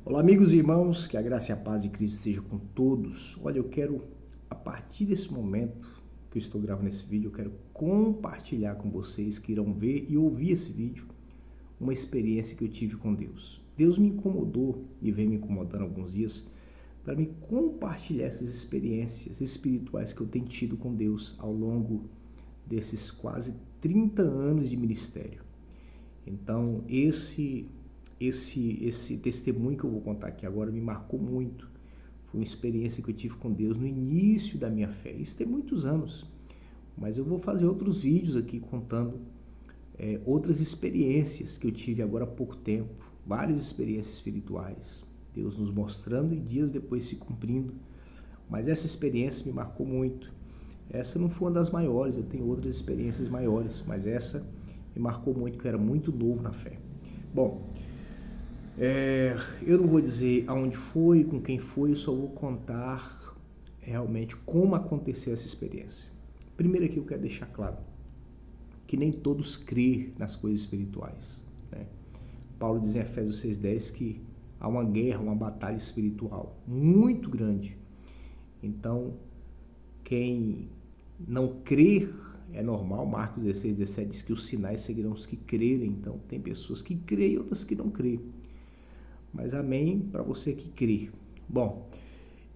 Olá, amigos e irmãos, que a graça e a paz de Cristo seja com todos. Olha, eu quero, a partir desse momento que eu estou gravando esse vídeo, eu quero compartilhar com vocês que irão ver e ouvir esse vídeo, uma experiência que eu tive com Deus. Deus me incomodou e vem me incomodando há alguns dias para me compartilhar essas experiências espirituais que eu tenho tido com Deus ao longo desses quase 30 anos de ministério. Então, esse testemunho que eu vou contar aqui agora me marcou muito. Foi uma experiência que eu tive com Deus no início da minha fé. Isso tem muitos anos, mas eu vou fazer outros vídeos aqui contando outras experiências que eu tive agora há pouco tempo. Várias experiências espirituais. Deus nos mostrando e dias depois se cumprindo. Mas essa experiência me marcou muito. Essa não foi uma das maiores, eu tenho outras experiências maiores, mas essa me marcou muito, porque eu era muito novo na fé. Bom, eu não vou dizer aonde foi, com quem foi, eu só vou contar realmente como aconteceu essa experiência. Primeiro aqui eu quero deixar claro que nem todos crêem nas coisas espirituais, né? Paulo diz em Efésios 6,10 que há uma guerra, uma batalha espiritual muito grande. Então, quem não crer é normal. Marcos 16,17 diz que os sinais seguirão os que crerem. Então, tem pessoas que creem e outras que não creem. Mas amém para você que crê. Bom,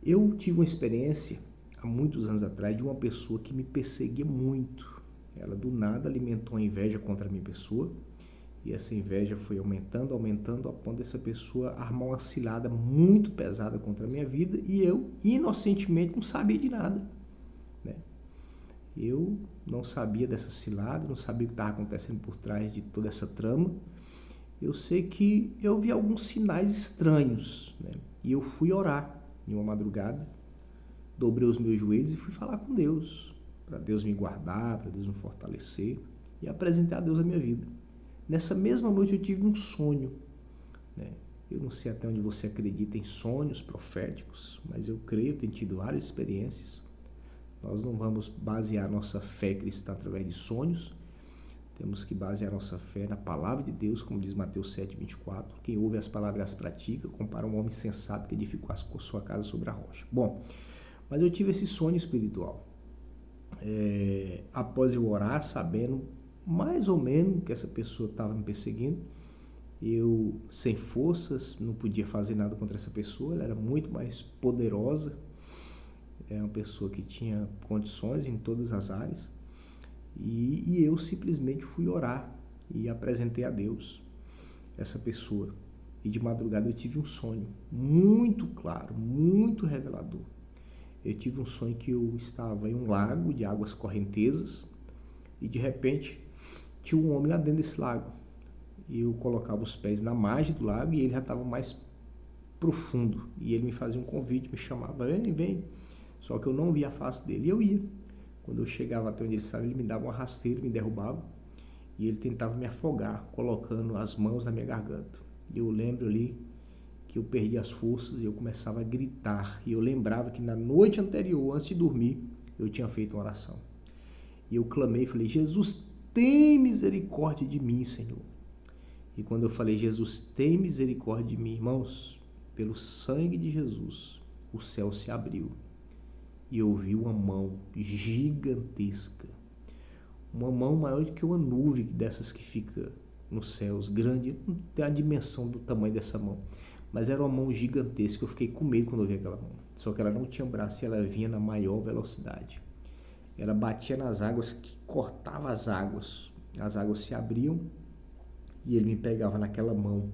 eu tive uma experiência há muitos anos atrás de uma pessoa que me perseguia muito. Ela do nada alimentou uma inveja contra a minha pessoa. E essa inveja foi aumentando, a ponto dessa pessoa armar uma cilada muito pesada contra a minha vida. E eu, inocentemente, não sabia de nada, né? Eu não sabia dessa cilada, não sabia o que estava acontecendo por trás de toda essa trama. Eu sei que eu vi alguns sinais estranhos, né? E eu fui orar em uma madrugada, dobrei os meus joelhos e fui falar com Deus, para Deus me guardar, para Deus me fortalecer, e apresentar a Deus a minha vida. Nessa mesma noite eu tive um sonho, né? Eu não sei até onde você acredita em sonhos proféticos, mas eu creio, tenho tido várias experiências. Nós não vamos basear nossa fé cristã através de sonhos. Temos que basear nossa fé na palavra de Deus, como diz Mateus 7,24. Quem ouve as palavras e as pratica, compara um homem sensato que edificou a sua casa sobre a rocha. Bom, mas eu tive esse sonho espiritual. Após eu orar, sabendo mais ou menos que essa pessoa estava me perseguindo, eu, sem forças, não podia fazer nada contra essa pessoa. Ela era muito mais poderosa. É uma pessoa que tinha condições em todas as áreas. E eu simplesmente fui orar e apresentei a Deus essa pessoa. E de madrugada eu tive um sonho muito claro, muito revelador. Eu tive um sonho que eu estava em um lago de águas correntezas e de repente tinha um homem lá dentro desse lago. E eu colocava os pés na margem do lago e ele já estava mais profundo. E ele me fazia um convite, me chamava, vem. Só que eu não via a face dele e eu ia. Quando eu chegava até onde ele estava, ele me dava uma rasteira, me derrubava e ele tentava me afogar, colocando as mãos na minha garganta. E eu lembro ali que eu perdi as forças e eu começava a gritar. E eu lembrava que na noite anterior, antes de dormir, eu tinha feito uma oração. E eu clamei e falei, Jesus, tem misericórdia de mim, Senhor. E quando eu falei, Jesus, tem misericórdia de mim, irmãos, pelo sangue de Jesus, o céu se abriu. E eu vi uma mão gigantesca, uma mão maior do que uma nuvem dessas que fica nos céus, grande, não tem a dimensão do tamanho dessa mão, mas era uma mão gigantesca. Eu fiquei com medo quando eu vi aquela mão, só que ela não tinha braço e ela vinha na maior velocidade. Ela batia nas águas, que cortava as águas se abriam e ele me pegava naquela mão,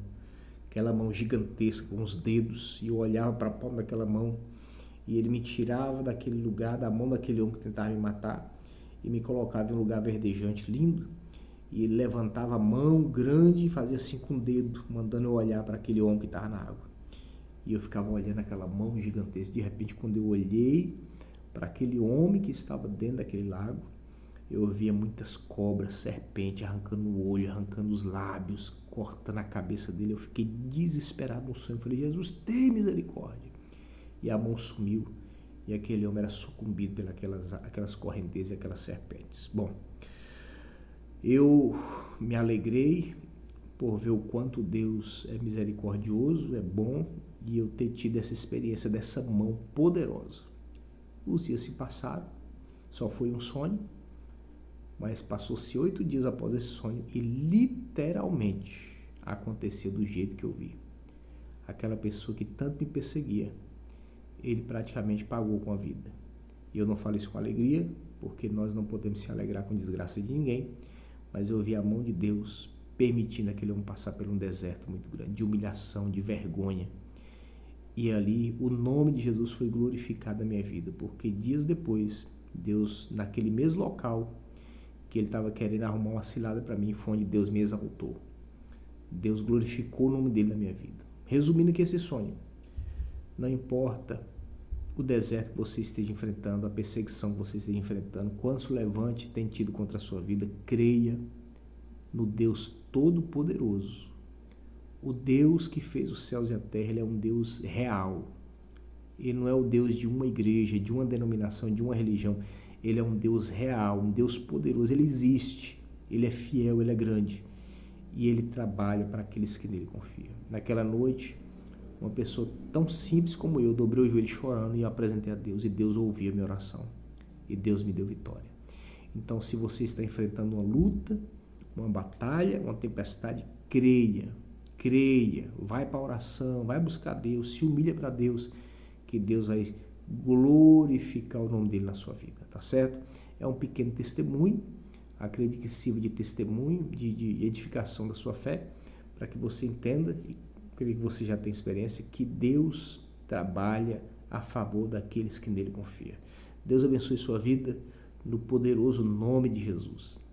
aquela mão gigantesca com os dedos, e eu olhava para a palma daquela mão. E ele me tirava daquele lugar, da mão daquele homem que tentava me matar, e me colocava em um lugar verdejante, lindo. E ele levantava a mão grande e fazia assim com o dedo, mandando eu olhar para aquele homem que estava na água. E eu ficava olhando aquela mão gigantesca. De repente, quando eu olhei para aquele homem que estava dentro daquele lago, eu via muitas cobras, serpentes, arrancando o olho, arrancando os lábios, cortando a cabeça dele. Eu fiquei desesperado no sonho. Eu falei, Jesus, tem misericórdia. E a mão sumiu, e aquele homem era sucumbido pelas correntezas e aquelas serpentes. Bom, eu me alegrei, por ver o quanto Deus é misericordioso, é bom, e eu ter tido essa experiência dessa mão poderosa. Os dias se passaram, só foi um sonho, mas passou-se 8 dias após esse sonho e literalmente aconteceu do jeito que eu vi. Aquela pessoa que tanto me perseguia, ele praticamente pagou com a vida. E eu não falo isso com alegria, porque nós não podemos se alegrar com desgraça de ninguém, mas eu vi a mão de Deus permitindo aquele homem passar por um deserto muito grande, de humilhação, de vergonha. E ali o nome de Jesus foi glorificado na minha vida, porque dias depois, Deus, naquele mesmo local que ele estava querendo arrumar uma cilada para mim, foi onde Deus me exaltou. Deus glorificou o nome dele na minha vida. Resumindo aqui esse sonho, não importa o deserto que você esteja enfrentando, a perseguição que você esteja enfrentando, quanto levante tem tido contra a sua vida, creia no Deus Todo-Poderoso. O Deus que fez os céus e a terra, ele é um Deus real. Ele não é o Deus de uma igreja, de uma denominação, de uma religião. Ele é um Deus real, um Deus poderoso. Ele existe, ele é fiel, ele é grande. E ele trabalha para aqueles que nele confiam. Naquela noite, uma pessoa tão simples como eu dobrei o joelho chorando e eu apresentei a Deus. E Deus ouviu a minha oração. E Deus me deu vitória. Então, se você está enfrentando uma luta, uma batalha, uma tempestade, creia, vai para a oração, vai buscar Deus, se humilha para Deus, que Deus vai glorificar o nome dele na sua vida, tá certo? É um pequeno testemunho, acredito que sirva de testemunho, de edificação da sua fé, para que você entenda, e creio que você já tem experiência, que Deus trabalha a favor daqueles que nele confiam. Deus abençoe sua vida, no poderoso nome de Jesus.